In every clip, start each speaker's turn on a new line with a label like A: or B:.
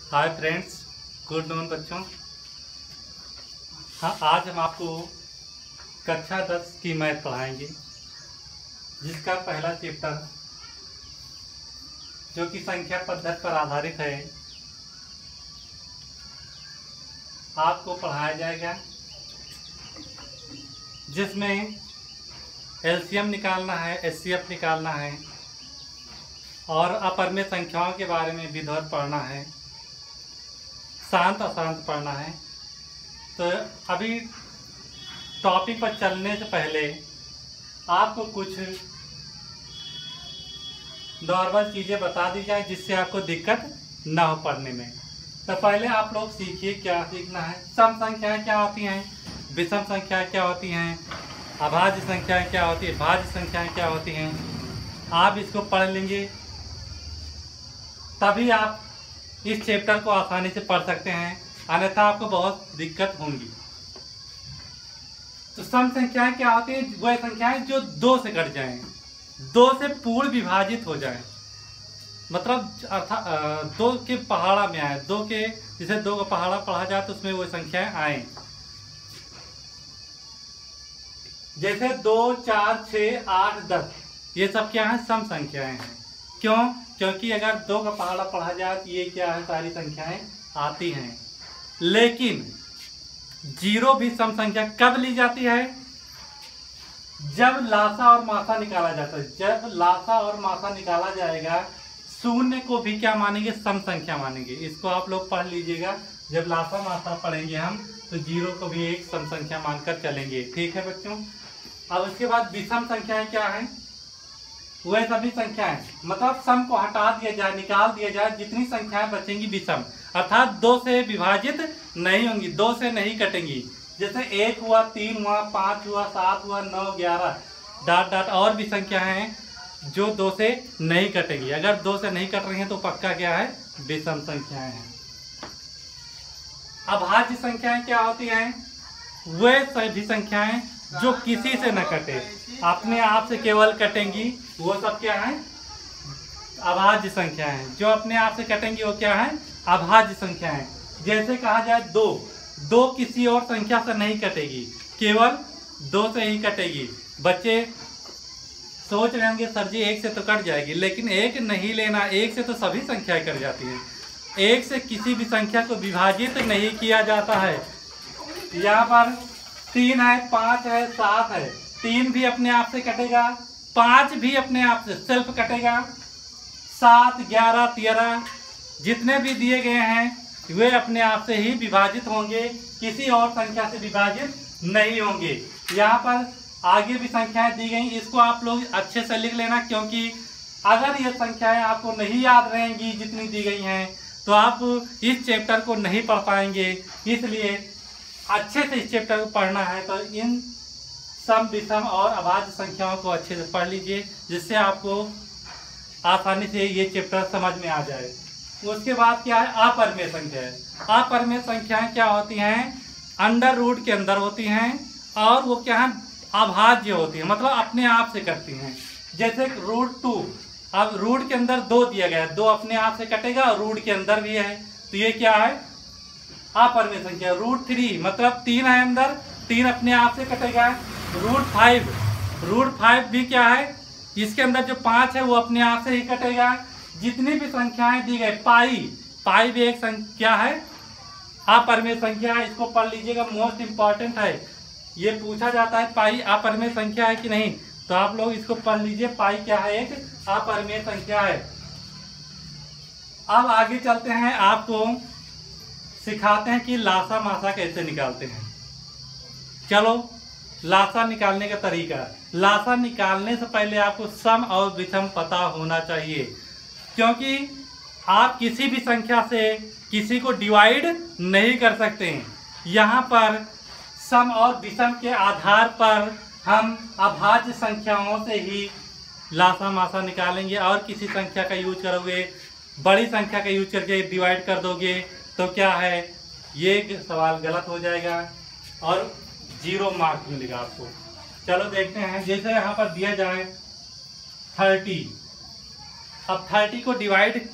A: Hi friends, good noon बच्चों। हाँ, आज हम आपको कक्षा 10 की मैथ पढ़ाएंगे, जिसका पहला चैप्टर जो कि संख्या पद्धति पर आधारित है आपको पढ़ाया जाएगा, जिसमें एलसीएम निकालना है, एचसीएफ निकालना है और अपरिमेय संख्याओं के बारे में विधिवत पढ़ना है, शांत अशांत पढ़ना है। तो अभी टॉपिक पर चलने से पहले आपको कुछ नॉर्मल चीज़ें बता दी जाए जिससे आपको दिक्कत ना हो पढ़ने में। तो पहले आप लोग सीखिए क्या सीखना है। सम संख्याएं क्या होती हैं, विषम संख्याएं क्या होती हैं, अभाज्य संख्याएं क्या होती है, भाज्य संख्याएं क्या होती हैं। आप इसको पढ़ लेंगे तभी आप इस चैप्टर को आसानी से पढ़ सकते हैं, अन्यथा आपको बहुत दिक्कत होंगी। तो सम संख्याएं क्या होती है? वह संख्याएं जो दो से कट जाएं, दो से पूर्ण विभाजित हो जाएं, मतलब अर्थात दो के पहाड़ा में आए, दो के जैसे दो का पहाड़ा पढ़ा जाए तो उसमें वो संख्याएं आए, जैसे 2, 4, 6, 8, 10, ये सब क्या है? सम संख्याएं हैं। क्यों? क्योंकि अगर दो का पहाड़ा पढ़ा जाए तो ये क्या है? सारी संख्याएं आती हैं। लेकिन जीरो भी सम संख्या कब ली जाती है? जब लासा और मासा निकाला जाता है। जब लासा और मासा निकाला जाएगा, शून्य को भी क्या मानेंगे? सम संख्या मानेंगे। इसको आप लोग पढ़ लीजिएगा। जब लासा मासा पढ़ेंगे हम तो जीरो को भी एक सम संख्या मानकर चलेंगे। ठीक है बच्चों। अब उसके बाद विषम संख्याएं क्या है? वह सभी संख्याएं, मतलब सम को हटा दिया जाए, निकाल दिया जाए, जितनी संख्याएं बचेंगी विषम, अर्थात दो से विभाजित नहीं होंगी, दो से नहीं कटेंगी। जैसे 1 हुआ, 3 हुआ, 5 हुआ, 7 हुआ, 9, 11 डॉट डॉट और भी संख्याएं हैं जो दो से नहीं कटेंगी। अगर दो से नहीं कट रही हैं तो पक्का क्या है? विषम संख्याएं हैं। अभाज्य संख्याएं क्या होती हैं? वे सभी संख्याएं जो किसी से न कटे, अपने आप से केवल कटेंगी, वो सब क्या है? अभाज्य संख्याएं हैं। जो अपने आप से कटेंगी वो क्या है? अभाज्य संख्याएं। जैसे कहा जाए दो किसी और संख्या से नहीं कटेगी, केवल दो से ही कटेगी। बच्चे सोच रहे होंगे सर जी एक से तो कट जाएगी, लेकिन एक नहीं लेना, एक से तो सभी संख्याएं कट जाती हैं। एक से किसी भी संख्या को विभाजित नहीं किया जाता है। यहाँ पर 3 है, 5 है, 7 है, 3 भी अपने आप से कटेगा, 5 भी अपने आप से सेल्फ कटेगा, 7, 11, 13 जितने भी दिए गए हैं वे अपने आप से ही विभाजित होंगे, किसी और संख्या से विभाजित नहीं होंगे। यहाँ पर आगे भी संख्याएं दी गई, इसको आप लोग अच्छे से लिख लेना, क्योंकि अगर ये संख्याएं आपको नहीं याद रहेंगी जितनी दी गई हैं तो आप इस चैप्टर को नहीं पढ़ पाएंगे। इसलिए अच्छे से इस चैप्टर को पढ़ना है तो इन सम, विषम और अभाज्य संख्याओं को अच्छे से पढ़ लीजिए, जिससे आपको आसानी से ये चैप्टर समझ में आ जाए। उसके बाद क्या है? अपरिमेय संख्याएं। अपरिमेय संख्याएं क्या होती हैं? अंडर रूट के अंदर होती हैं और वो क्या है? अभाज्य होती है, मतलब अपने आप से कटती हैं। जैसे √2, अब रूट के अंदर 2 दिया गया है, 2 अपने आप से कटेगा और रूट के अंदर भी है, तो ये क्या है? अपरिमेय संख्या। √3 मतलब 3 है अंदर, 3 अपने आप से कटेगा। √5 भी क्या है? इसके अंदर जो 5 है वो अपने आप से ही कटेगा। जितनी भी संख्याएं दी गई, पाई भी एक संख्या है, अपरिमेय संख्या है। इसको पढ़ लीजिएगा, मोस्ट इंपॉर्टेंट है। ये पूछा जाता है पाई अपरिमेय संख्या है कि नहीं, तो आप लोग इसको पढ़ लीजिए। पाई क्या है? एक अपरिमेय संख्या है। अब आगे चलते हैं, आपको सिखाते हैं कि लासा मासा कैसे निकालते हैं। चलो, लासा निकालने का तरीका। लासा निकालने से पहले आपको सम और विषम पता होना चाहिए, क्योंकि आप किसी भी संख्या से किसी को डिवाइड नहीं कर सकते हैं। यहाँ पर सम और विषम के आधार पर हम अभाज्य संख्याओं से ही लासा मासा निकालेंगे, और किसी संख्या का यूज करोगे, बड़ी संख्या का यूज करके डिवाइड कर दोगे तो क्या है? ये सवाल गलत हो जाएगा और 0 मार्क मिलेगा आपको। चलो देखते हैं। जैसे यहाँ पर दिया जाए 30, अब 30 को डिवाइड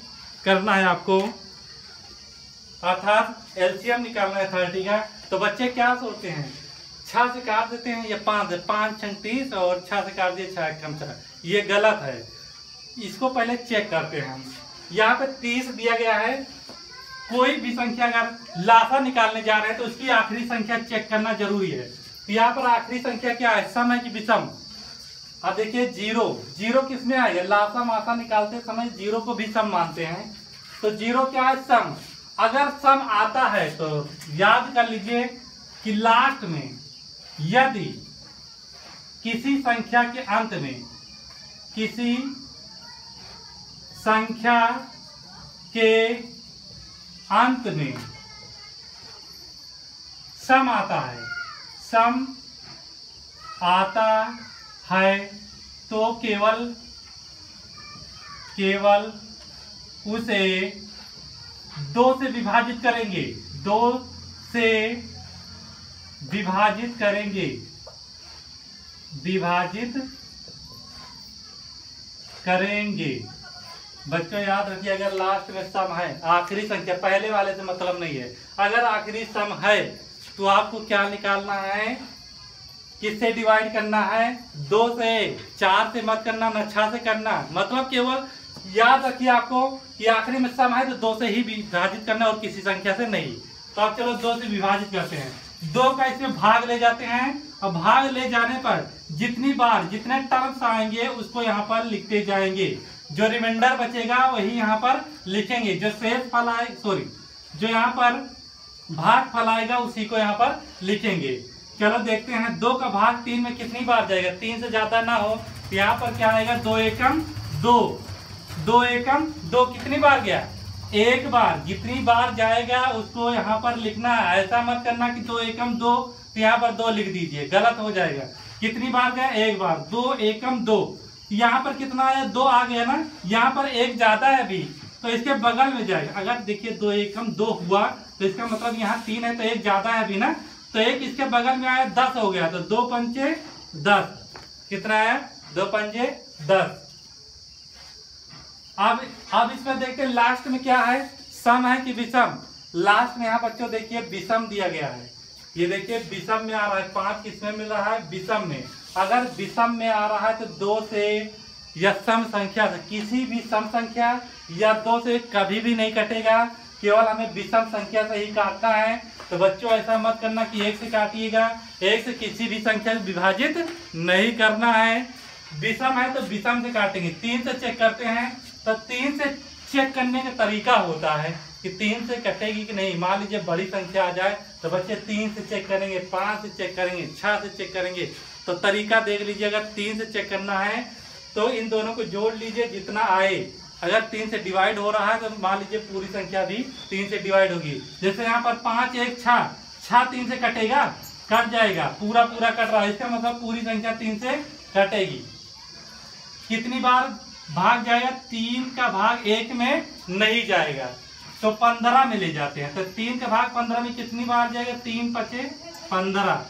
A: करना है आपको अर्थात एलसीएम निकालना है 30 का। तो बच्चे क्या सोचते हैं, 6 से काट देते हैं, ये 5 है, 5 छंग 30 और 6 से काट दिए 6 एकम 6। ये गलत है, इसको पहले चेक करते हैं हम। यहाँ पे 30 दिया गया है, कोई भी संख्या अगर लासा निकालने जा रहे हैं तो उसकी आखिरी संख्या चेक करना जरूरी है। तो यहाँ पर आखिरी संख्या क्या है, सम है कि विषम। अब देखिए 0, 0 किसमें आएगा, लासा मासा निकालते समय 0 को भी सम मानते हैं। तो 0 क्या है, सम। अगर सम आता है तो याद कर लीजिए कि लास्ट में यदि किसी संख्या के अंत में, किसी संख्या के अंत में सम आता है, सम आता है तो केवल उसे 2 से विभाजित करेंगे, 2 से विभाजित करेंगे, बच्चों याद रखिए, अगर लास्ट में सम है, आखिरी संख्या, पहले वाले से मतलब नहीं है, अगर आखिरी सम है तो आपको क्या निकालना है, किससे डिवाइड करना है, 2 से। 4 से मत करना, न 6 से करना। मतलब केवल याद रखिए आपको कि आखिरी में सम है तो 2 से ही विभाजित करना और किसी संख्या से नहीं। तो आप चलो 2 से विभाजित करते हैं, 2 का इसमें भाग ले जाते हैं और भाग ले जाने पर जितनी बार जितने टर्म्स आएंगे उसको यहाँ पर लिखते जाएंगे, जो रिमाइंडर बचेगा वही यहाँ पर लिखेंगे, जो शेष फल आए जो यहाँ पर भाग फल आएगा उसी को यहाँ पर लिखेंगे। चलो देखते हैं 2 का भाग 3 में कितनी बार जाएगा, 3 से ज्यादा ना हो तो यहाँ पर क्या आएगा, 2 एकम 2, 2 एकम 2 कितनी बार गया, 1 बार। जितनी बार जाएगा उसको यहाँ पर लिखना है, ऐसा मत करना कि 2 एकम 2 तो यहाँ पर 2 लिख दीजिए, गलत हो जाएगा। कितनी बार गया, 1 बार, 2 एकम 2। यहाँ पर कितना आया, 2 आ गया ना, यहाँ पर 1 ज्यादा है अभी तो इसके बगल में जाएगा। अगर देखिए 2 एकम 2 हुआ तो इसका मतलब यहाँ 3 है तो 1 ज्यादा है अभी ना, तो 1 इसके बगल में आया, 10 हो गया, तो 2 पंचे 10, कितना है, 2 पंचे 10। अब इसमें देखते हैं लास्ट में क्या है, सम है कि विषम। लास्ट में यहाँ बच्चों देखिए विषम दिया गया है, ये देखिए विषम में आ रहा है, 5 किसमें मिल रहा है, विषम में। अगर विषम में आ रहा है तो 2 से या सम संख्या से, किसी भी सम संख्या या 2 से कभी भी नहीं कटेगा, केवल हमें विषम संख्या से ही काटना है। तो बच्चों ऐसा मत करना कि 1 से काटिएगा, 1 से किसी भी संख्या से विभाजित नहीं करना है। विषम है तो विषम से काटेंगे। 3 से चेक करते हैं तो 3 से चेक करने का तरीका होता है कि 3 से कटेगी कि नहीं। मान लीजिए बड़ी संख्या आ जाए तो बच्चे 3 से चेक करेंगे, 5 से चेक करेंगे, 6 से चेक करेंगे। तो तरीका देख लीजिए, अगर 3 से चेक करना है तो इन दोनों को जोड़ लीजिए, जितना आए। अगर 3 से डिवाइड हो रहा है तो मान लीजिए पूरी संख्या भी 3 से डिवाइड होगी। जैसे यहाँ पर 5 1 6, 6 3 से कटेगा, कट जाएगा, पूरा कट रहा है, इसका मतलब पूरी संख्या 3 से कटेगी। कितनी बार भाग जाएगा, 3 का भाग 1 में नहीं जाएगा तो 15 में ले जाते हैं। तो 3 का भाग 15 में कितनी बार जाएगा, 3 पचे 15।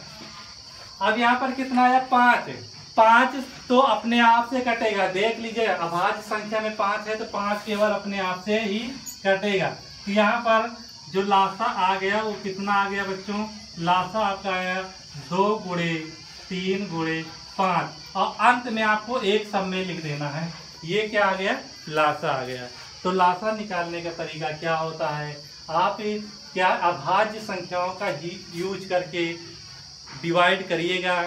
A: अब यहाँ पर कितना आया, 5 तो अपने आप से कटेगा। देख लीजिए अभाज्य संख्या में 5 है तो 5 केवल अपने आप से ही कटेगा। तो यहाँ पर जो लासा आ गया वो कितना आ गया बच्चों, लासा आपका आया 2 गुणे 3 गुणे 5 और अंत में आपको एक सम में लिख देना है। ये क्या आ गया, लासा आ गया। तो लासा निकालने का तरीका क्या होता है, आप क्या अभाज्य संख्याओं का यूज करके डिवाइड करिएगा,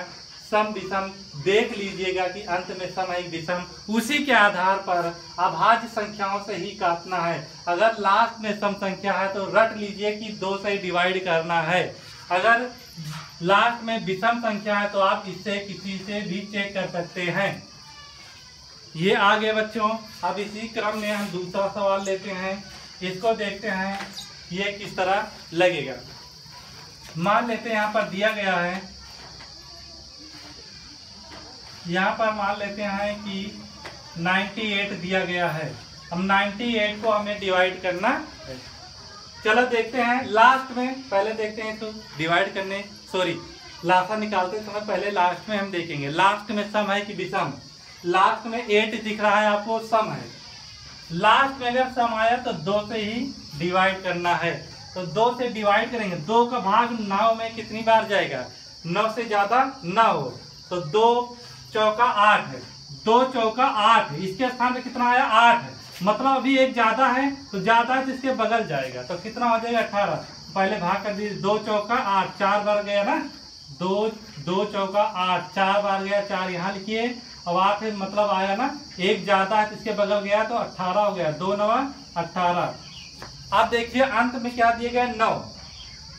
A: सम विषम देख लीजिएगा कि अंत में सम है विषम, उसी के आधार पर अभाज्य संख्याओं से ही काटना है। अगर लास्ट में सम संख्या है तो रट लीजिए कि 2 से डिवाइड करना है। अगर लास्ट में विषम संख्या है तो आप इससे किसी से भी चेक कर सकते हैं। ये आ गए बच्चों। अब इसी क्रम में हम दूसरा सवाल लेते हैं, इसको देखते हैं ये किस तरह लगेगा। मान लेते हैं यहाँ पर दिया गया है, यहाँ पर मान लेते हैं कि 98 दिया गया है। अब 98 को हमें डिवाइड करना है। चलो देखते हैं लास्ट में, पहले देखते हैं तो डिवाइड करने लासा निकालते समय पहले लास्ट में हम देखेंगे लास्ट में सम है कि विषम। लास्ट में 8 दिख रहा है आपको, सम है। लास्ट में अगर सम आया तो 2 से ही डिवाइड करना है। तो 2 से डिवाइड करेंगे, 2 का भाग 9 में कितनी बार जाएगा, 9 से ज्यादा ना हो, तो 2 चौका 8 है, 2 चौका 8, इसके स्थान पे कितना आया 8 है, मतलब अभी एक ज्यादा है तो ज्यादा है तो इसके बगल जाएगा, तो कितना हो जाएगा 18, पहले भाग कर दीजिए, 2 चौका 8, 4 बार गया ना, 2 चौका 8, 4 बार गया, 4 यहाँ लिखिए, अब 8 मतलब आया ना, एक ज्यादा है तो इसके बगल गया तो 18 हो गया, 2 9 18। अब देखिए अंत में क्या दिए गए 9,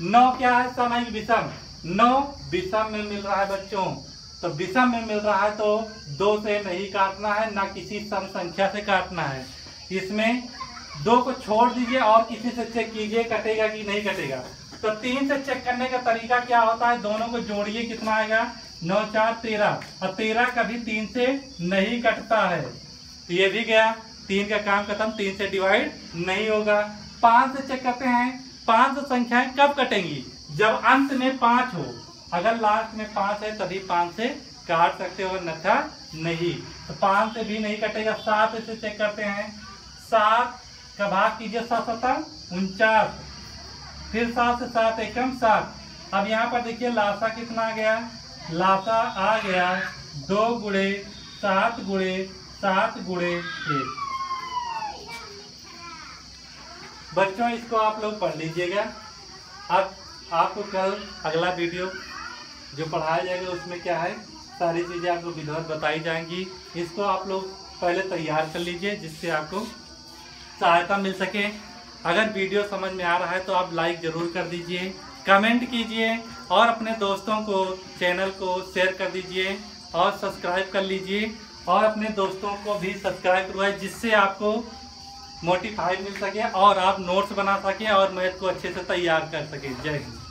A: 9 क्या है सामयिक विषम, 9 विषम में मिल रहा है बच्चों, तो विषम में मिल रहा है तो 2 से नहीं काटना है, ना किसी सम संख्या से काटना है, इसमें 2 को छोड़ दीजिए और किसी से चेक कीजिए कटेगा कि नहीं कटेगा। तो 3 से चेक करने का तरीका क्या होता है, दोनों को जोड़िए, कितना आएगा 9 4 13, और 13 कभी 3 से नहीं कटता है, तो ये भी गया, 3 का काम खत्म, 3 से डिवाइड नहीं होगा। 5 से चेक करते हैं, 5 संख्याएं कब कटेंगी, जब अंत में 5 हो, अगर लास्ट में 5 है तभी 5 से काट सकते हो, अन्यथा नहीं, तो 5 से भी नहीं कटेगा। 7 से चेक करते हैं, 7 का भाग कीजिए, 7 7 49, फिर 7 से 7 एकम 7, अब यहाँ पर देखिए लासा कितना आ गया, लासा आ गया 2 गुणे 7 गुणे 7 गुणे 1। बच्चों इसको आप लोग पढ़ लीजिएगा। अब आपको कल अगला वीडियो जो पढ़ाया जाएगा उसमें क्या है, सारी चीज़ें आपको विधिवत बताई जाएंगी, इसको आप लोग पहले तैयार कर लीजिए जिससे आपको सहायता मिल सके। अगर वीडियो समझ में आ रहा है तो आप लाइक ज़रूर कर दीजिए, कमेंट कीजिए और अपने दोस्तों को चैनल को शेयर कर दीजिए और सब्सक्राइब कर लीजिए, और अपने दोस्तों को भी सब्सक्राइब करवाएं जिससे आपको मोटिफाई मिल सके और आप नोट्स बना सकें और मैथ को अच्छे से तैयार कर सकें। जय हिंद।